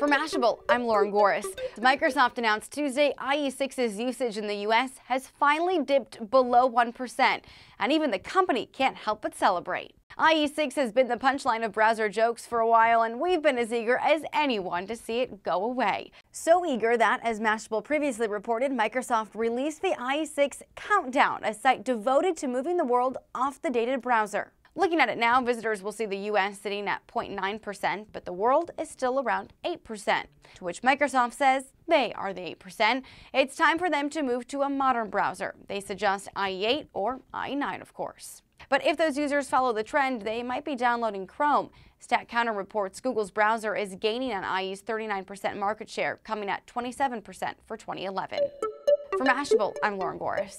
For Mashable, I'm Lauren Goris. Microsoft announced Tuesday IE6's usage in the US has finally dipped below 1%, and even the company can't help but celebrate. IE6 has been the punchline of browser jokes for a while, and we've been as eager as anyone to see it go away. So eager that, as Mashable previously reported, Microsoft released the IE6 Countdown, a site devoted to moving the world off the dated browser. Looking at it now, visitors will see the US sitting at 0.9%, but the world is still around 8%. To which Microsoft says they are the 8%. It's time for them to move to a modern browser. They suggest IE8 or IE9, of course. But if those users follow the trend, they might be downloading Chrome. StatCounter reports Google's browser is gaining on IE's 39% market share, coming at 27% for 2011. For Mashable, I'm Lauren Goris.